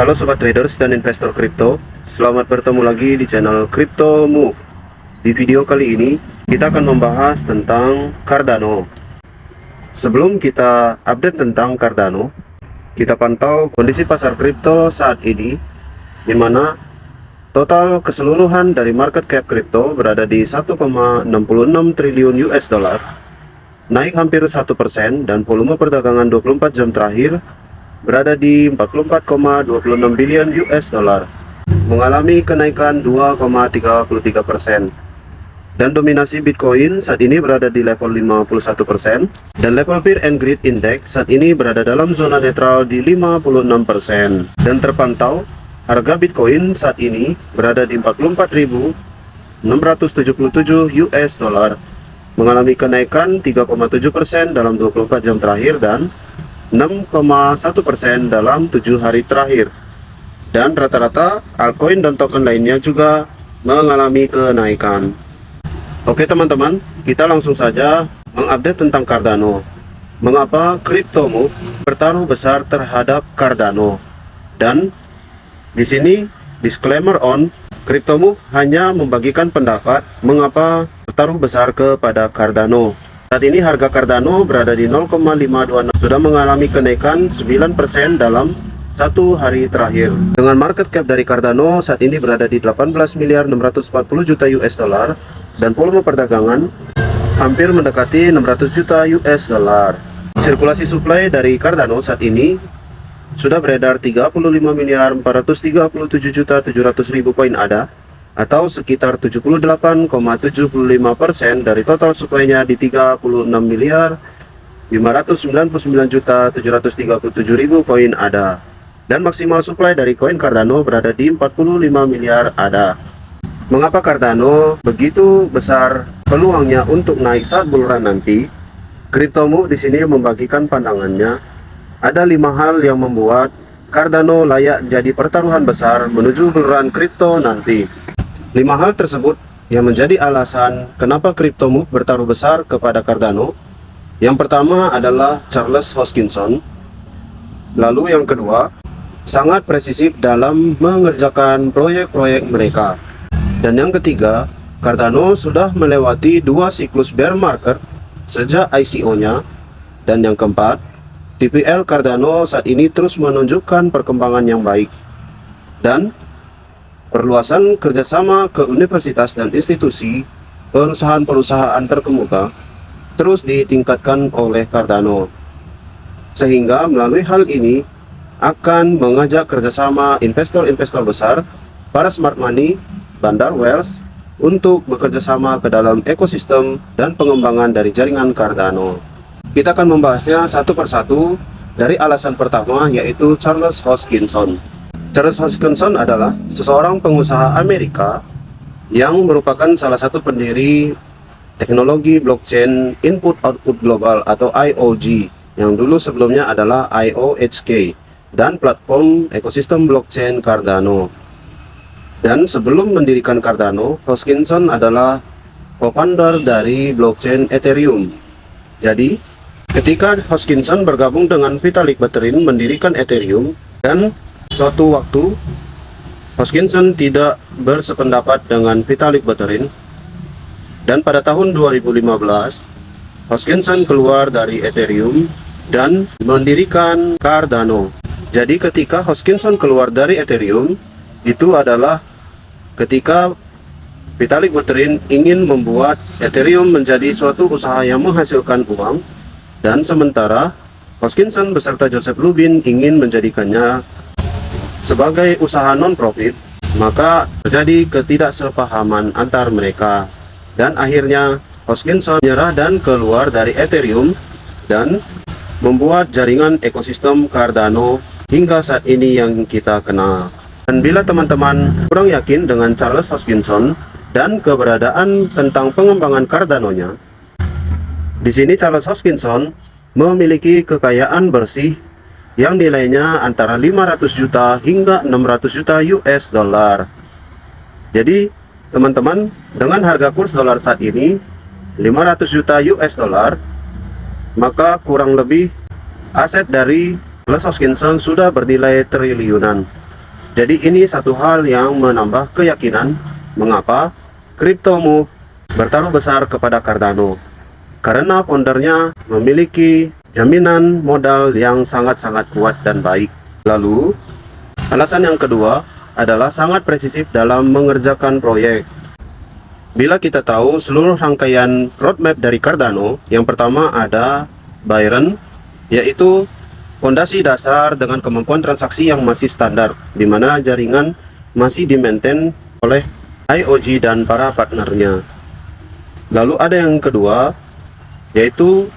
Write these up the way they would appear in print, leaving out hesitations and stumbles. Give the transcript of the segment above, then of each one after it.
Halo sobat traders dan investor kripto, selamat bertemu lagi di channel Crypto Move. Di video kali ini kita akan membahas tentang Cardano. Sebelum kita update tentang Cardano, kita pantau kondisi pasar kripto saat ini, di mana total keseluruhan dari market cap kripto berada di 1,66 triliun US dollar, naik hampir 1%, dan volume perdagangan 24 jam terakhir berada di 44,26 bilion US dollar, mengalami kenaikan 2,33%. Dan dominasi Bitcoin saat ini berada di level 51%, dan level Fear and Greed Index saat ini berada dalam zona netral di 56%. Dan terpantau harga Bitcoin saat ini berada di 44.677 US dollar, mengalami kenaikan 3,7% dalam 24 jam terakhir dan 6,1% dalam 7 hari terakhir. Dan rata-rata altcoin dan token lainnya juga mengalami kenaikan. Oke teman-teman, kita langsung saja mengupdate tentang Cardano. Mengapa Crypto Move bertaruh besar terhadap Cardano? Dan di sini disclaimer on, Crypto Move hanya membagikan pendapat mengapa bertaruh besar kepada Cardano. Saat ini harga Cardano berada di 0,526, sudah mengalami kenaikan 9% dalam satu hari terakhir. Dengan market cap dari Cardano saat ini berada di 18.640 juta US dollar dan volume perdagangan hampir mendekati 600 juta US dollar. Sirkulasi supply dari Cardano saat ini sudah beredar 35.437 juta 700.000 koin ADA, atau sekitar 78,75% dari total supply-nya di 36.599 juta 737.000 koin ADA. Dan maksimal supply dari koin Cardano berada di 45 miliar ADA. Mengapa Cardano begitu besar peluangnya untuk naik saat bull run nanti? Crypto Move di sini membagikan pandangannya. Ada 5 hal yang membuat Cardano layak jadi pertaruhan besar menuju bull run kripto nanti. 5 hal tersebut yang menjadi alasan kenapa Crypto Move bertaruh besar kepada Cardano. Yang pertama adalah Charles Hoskinson. Lalu yang kedua, sangat presisif dalam mengerjakan proyek-proyek mereka. Dan yang ketiga, Cardano sudah melewati 2 siklus bear market sejak ICO-nya. Dan yang keempat, TPL Cardano saat ini terus menunjukkan perkembangan yang baik. Dan perluasan kerjasama ke universitas dan institusi perusahaan-perusahaan terkemuka terus ditingkatkan oleh Cardano, sehingga melalui hal ini akan mengajak kerjasama investor-investor besar, para smart money, bandar wealth untuk bekerjasama ke dalam ekosistem dan pengembangan dari jaringan Cardano. Kita akan membahasnya satu persatu. Dari alasan pertama, yaitu Charles Hoskinson. Charles Hoskinson adalah seseorang pengusaha Amerika yang merupakan salah satu pendiri teknologi blockchain Input Output Global atau IOG, yang dulu sebelumnya adalah IOHK, dan platform ekosistem blockchain Cardano. Dan sebelum mendirikan Cardano, Hoskinson adalah co-founder dari blockchain Ethereum. Jadi, ketika Hoskinson bergabung dengan Vitalik Buterin mendirikan Ethereum, dan suatu waktu Hoskinson tidak bersependapat dengan Vitalik Buterin, dan pada tahun 2015 Hoskinson keluar dari Ethereum dan mendirikan Cardano. Jadi ketika Hoskinson keluar dari Ethereum, itu adalah ketika Vitalik Buterin ingin membuat Ethereum menjadi suatu usaha yang menghasilkan uang, dan sementara Hoskinson beserta Joseph Lubin ingin menjadikannya sebagai usaha non-profit. Maka terjadi ketidaksepahaman antar mereka, dan akhirnya Hoskinson menyerah dan keluar dari Ethereum dan membuat jaringan ekosistem Cardano hingga saat ini yang kita kenal. Dan bila teman-teman kurang yakin dengan Charles Hoskinson dan keberadaan tentang pengembangan Cardano-nya, di sini Charles Hoskinson memiliki kekayaan bersih yang nilainya antara 500 juta hingga 600 juta US dollar. Jadi teman-teman, dengan harga kurs dolar saat ini 500 juta US dollar, maka kurang lebih aset dari Charles Hoskinson sudah bernilai triliunan. Jadi ini satu hal yang menambah keyakinan mengapa CryptoMove bertaruh besar kepada Cardano. Karena foundernya memiliki jaminan modal yang sangat-sangat kuat dan baik. Lalu, alasan yang kedua adalah sangat presisif dalam mengerjakan proyek. Bila kita tahu seluruh rangkaian roadmap dari Cardano, yang pertama ada Byron, yaitu fondasi dasar dengan kemampuan transaksi yang masih standar, di mana jaringan masih di-maintain oleh IOG dan para partnernya. Lalu ada yang kedua, yaitu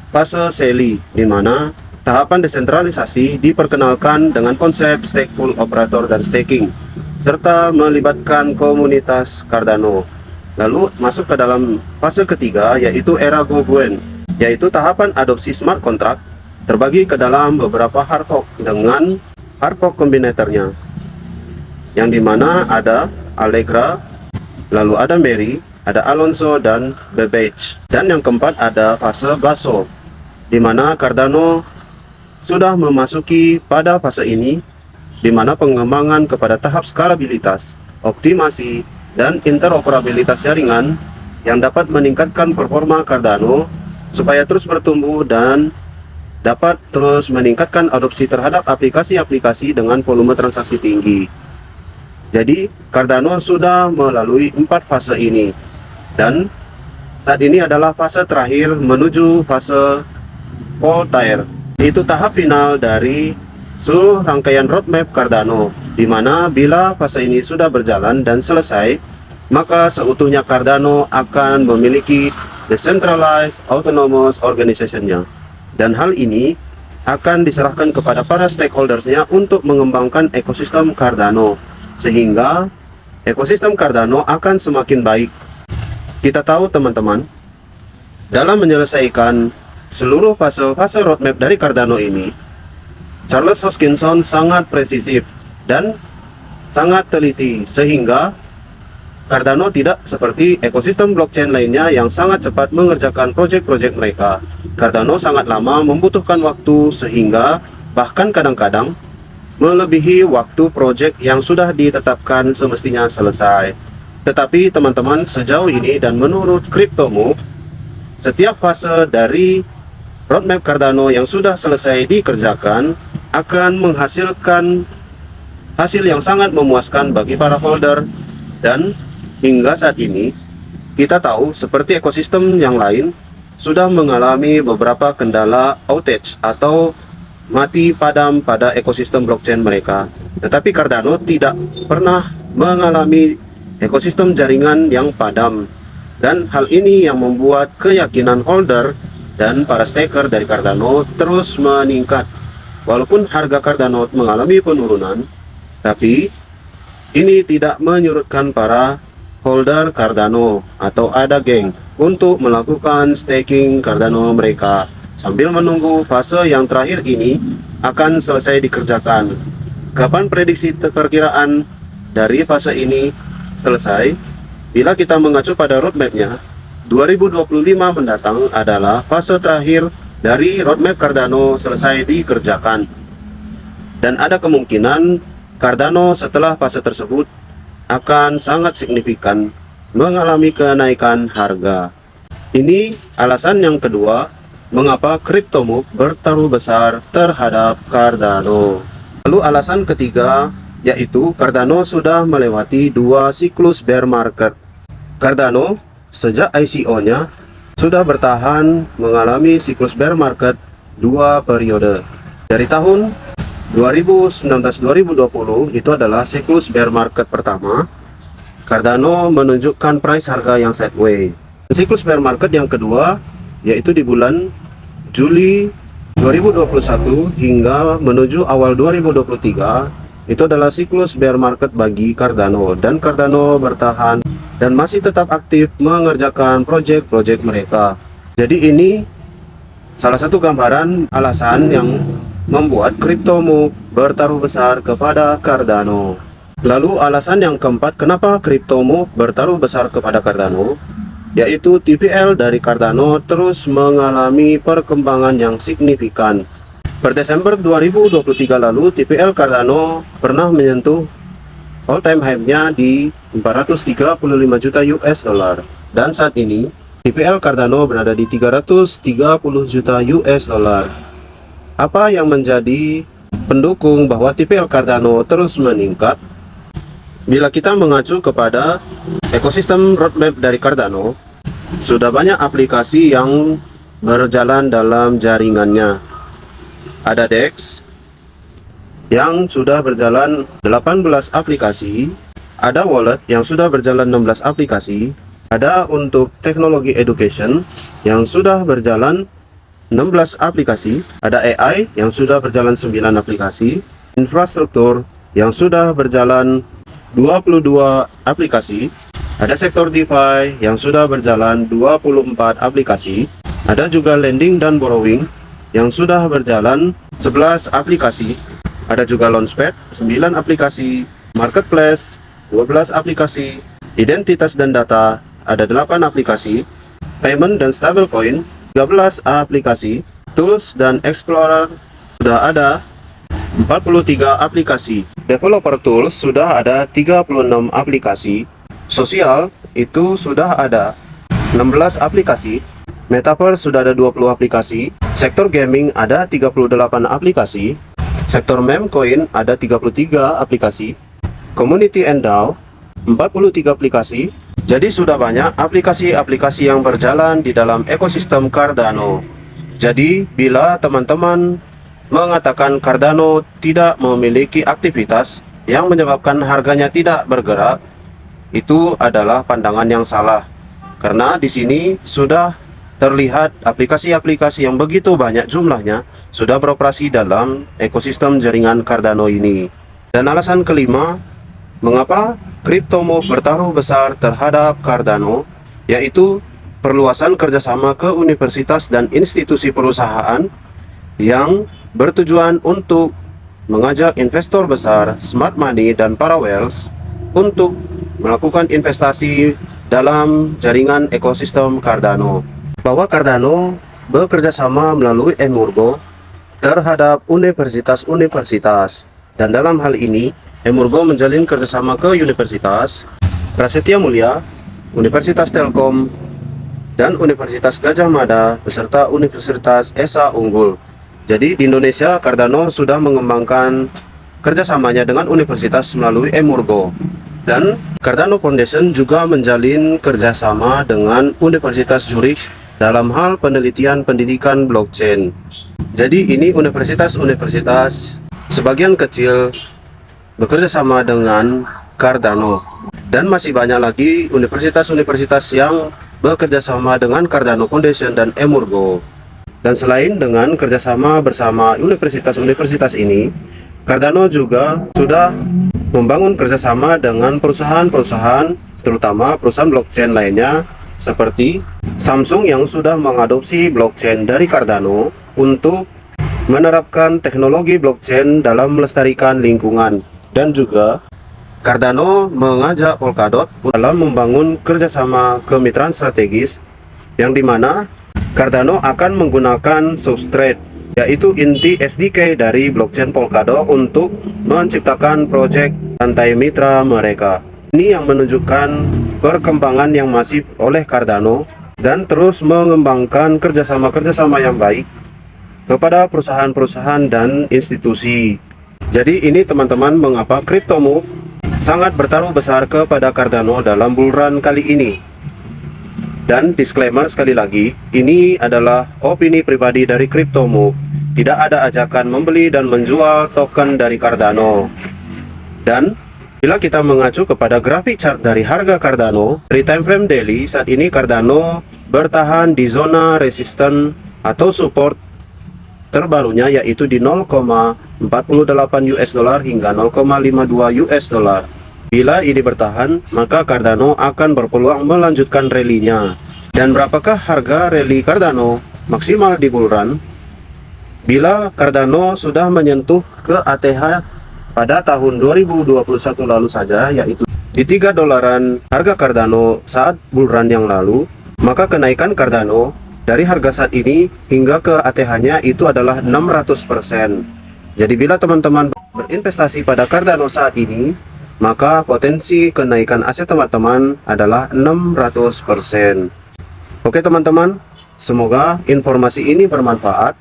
fase Seli, di mana tahapan desentralisasi diperkenalkan dengan konsep stake pool operator dan staking, serta melibatkan komunitas Cardano. Lalu masuk ke dalam fase ketiga, yaitu era Goguen, yaitu tahapan adopsi smart contract terbagi ke dalam beberapa hard fork dengan hard fork kombinatornya, yang dimana ada Allegra, lalu ada Mary, ada Alonso dan Babbage. Dan yang keempat ada fase Baso, di mana Cardano sudah memasuki pada fase ini, di mana pengembangan kepada tahap skalabilitas, optimasi, dan interoperabilitas jaringan yang dapat meningkatkan performa Cardano supaya terus bertumbuh dan dapat terus meningkatkan adopsi terhadap aplikasi-aplikasi dengan volume transaksi tinggi. Jadi Cardano sudah melalui 4 fase ini, dan saat ini adalah fase terakhir menuju fase Voltaire. Itu tahap final dari seluruh rangkaian roadmap Cardano, di mana bila fase ini sudah berjalan dan selesai, maka seutuhnya Cardano akan memiliki decentralized autonomous organization-nya, dan hal ini akan diserahkan kepada para stakeholders-nya untuk mengembangkan ekosistem Cardano, sehingga ekosistem Cardano akan semakin baik. Kita tahu teman-teman, dalam menyelesaikan seluruh fase-fase roadmap dari Cardano ini, Charles Hoskinson sangat presisif dan sangat teliti, sehingga Cardano tidak seperti ekosistem blockchain lainnya yang sangat cepat mengerjakan proyek-proyek mereka. Cardano sangat lama membutuhkan waktu, sehingga bahkan kadang-kadang melebihi waktu proyek yang sudah ditetapkan semestinya selesai. Tetapi teman-teman, sejauh ini dan menurut CryptoMove, setiap fase dari roadmap Cardano yang sudah selesai dikerjakan akan menghasilkan hasil yang sangat memuaskan bagi para holder. Dan hingga saat ini kita tahu seperti ekosistem yang lain sudah mengalami beberapa kendala outage atau mati padam pada ekosistem blockchain mereka, tetapi Cardano tidak pernah mengalami ekosistem jaringan yang padam, dan hal ini yang membuat keyakinan holder dan para staker dari Cardano terus meningkat. Walaupun harga Cardano mengalami penurunan, tapi ini tidak menyurutkan para holder Cardano atau ADA geng untuk melakukan staking Cardano mereka sambil menunggu fase yang terakhir ini akan selesai dikerjakan. Kapan prediksi perkiraan dari fase ini selesai? Bila kita mengacu pada roadmapnya, 2025 mendatang adalah fase terakhir dari roadmap Cardano selesai dikerjakan, dan ada kemungkinan Cardano setelah fase tersebut akan sangat signifikan mengalami kenaikan harga. Ini alasan yang kedua mengapa CryptoMove bertaruh besar terhadap Cardano. Lalu alasan ketiga, yaitu Cardano sudah melewati 2 siklus bear market. Cardano sejak ICO-nya sudah bertahan mengalami siklus bear market 2 periode. Dari tahun 2019-2020 itu adalah siklus bear market pertama. Cardano menunjukkan price harga yang sideways. Siklus bear market yang kedua yaitu di bulan Juli 2021 hingga menuju awal 2023, itu adalah siklus bear market bagi Cardano, dan Cardano bertahan dan masih tetap aktif mengerjakan proyek-proyek mereka. Jadi ini salah satu gambaran alasan yang membuat CryptoMove bertaruh besar kepada Cardano. Lalu alasan yang keempat kenapa CryptoMove bertaruh besar kepada Cardano, yaitu TVL dari Cardano terus mengalami perkembangan yang signifikan. Per Desember 2023 lalu, TPL Cardano pernah menyentuh all time high-nya di 435 juta US dollar. Dan saat ini, TPL Cardano berada di 330 juta US dollar. Apa yang menjadi pendukung bahwa TPL Cardano terus meningkat? Bila kita mengacu kepada ekosistem roadmap dari Cardano, sudah banyak aplikasi yang berjalan dalam jaringannya. Ada DEX yang sudah berjalan 18 aplikasi, ada wallet yang sudah berjalan 16 aplikasi, ada untuk teknologi education yang sudah berjalan 16 aplikasi, ada AI yang sudah berjalan 9 aplikasi, infrastruktur yang sudah berjalan 22 aplikasi, ada sektor DeFi yang sudah berjalan 24 aplikasi, ada juga lending dan borrowing yang sudah berjalan 11 aplikasi, ada juga Launchpad 9 aplikasi, Marketplace 12 aplikasi, identitas dan data ada 8 aplikasi, payment dan stablecoin 13 aplikasi, tools dan explorer sudah ada 43 aplikasi, developer tools sudah ada 36 aplikasi, sosial itu sudah ada 16 aplikasi, Metaverse sudah ada 20 aplikasi, sektor gaming ada 38 aplikasi, sektor meme coin ada 33 aplikasi, community and DAO 43 aplikasi. Jadi sudah banyak aplikasi-aplikasi yang berjalan di dalam ekosistem Cardano. Jadi bila teman-teman mengatakan Cardano tidak memiliki aktivitas yang menyebabkan harganya tidak bergerak, itu adalah pandangan yang salah. Karena di sini sudah terlihat aplikasi-aplikasi yang begitu banyak jumlahnya sudah beroperasi dalam ekosistem jaringan Cardano ini. Dan alasan kelima, mengapa CryptoMove bertaruh besar terhadap Cardano, yaitu perluasan kerjasama ke universitas dan institusi perusahaan yang bertujuan untuk mengajak investor besar, smart money, dan para whales untuk melakukan investasi dalam jaringan ekosistem Cardano. Bahwa Cardano bekerja sama melalui Emurgo terhadap universitas-universitas, dan dalam hal ini Emurgo menjalin kerjasama ke Universitas Prasetya Mulia, Universitas Telkom, dan Universitas Gajah Mada beserta Universitas Esa Unggul. Jadi di Indonesia Cardano sudah mengembangkan kerjasamanya dengan universitas melalui Emurgo, dan Cardano Foundation juga menjalin kerjasama dengan Universitas Zurich dalam hal penelitian pendidikan blockchain. Jadi ini universitas-universitas sebagian kecil bekerja sama dengan Cardano, dan masih banyak lagi universitas-universitas yang bekerja sama dengan Cardano Foundation dan Emurgo. Dan selain dengan kerjasama bersama universitas-universitas ini, Cardano juga sudah membangun kerjasama dengan perusahaan-perusahaan, terutama perusahaan blockchain lainnya seperti Samsung yang sudah mengadopsi blockchain dari Cardano untuk menerapkan teknologi blockchain dalam melestarikan lingkungan. Dan juga Cardano mengajak Polkadot dalam membangun kerjasama kemitraan strategis, yang dimana Cardano akan menggunakan substrate, yaitu inti SDK dari blockchain Polkadot untuk menciptakan proyek rantai mitra mereka. Ini yang menunjukkan perkembangan yang masif oleh Cardano dan terus mengembangkan kerjasama-kerjasama yang baik kepada perusahaan-perusahaan dan institusi. Jadi ini teman-teman mengapa CryptoMove sangat bertaruh besar kepada Cardano dalam bull run kali ini. Dan disclaimer sekali lagi, ini adalah opini pribadi dari CryptoMove. Tidak ada ajakan membeli dan menjual token dari Cardano. Dan bila kita mengacu kepada grafik chart dari harga Cardano dari time frame daily, saat ini Cardano bertahan di zona resisten atau support terbarunya, yaitu di 0,48 US dollar hingga 0,52 US dollar. Bila ini bertahan, maka Cardano akan berpeluang melanjutkan rally-nya. Dan berapakah harga rally Cardano maksimal di bull run? Bila Cardano sudah menyentuh ke ATH pada tahun 2021 lalu saja, yaitu di 3 dolaran harga Cardano saat bull run yang lalu, maka kenaikan Cardano Dari harga saat ini hingga ke ATH-nya itu adalah 600%. Jadi bila teman-teman berinvestasi pada Cardano saat ini, maka potensi kenaikan aset teman-teman adalah 600%. Oke teman-teman, semoga informasi ini bermanfaat.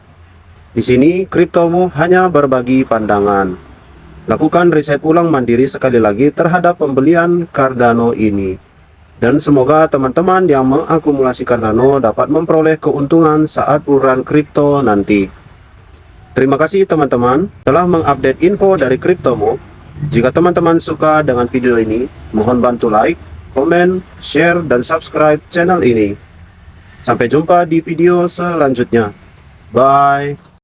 Di sini kriptomu hanya berbagi pandangan. Lakukan riset ulang mandiri sekali lagi terhadap pembelian Cardano ini. Dan semoga teman-teman yang mengakumulasi Cardano dapat memperoleh keuntungan saat bulan kripto nanti. Terima kasih teman-teman telah mengupdate info dari Kriptomo. Jika teman-teman suka dengan video ini, mohon bantu like, komen, share, dan subscribe channel ini. Sampai jumpa di video selanjutnya. Bye.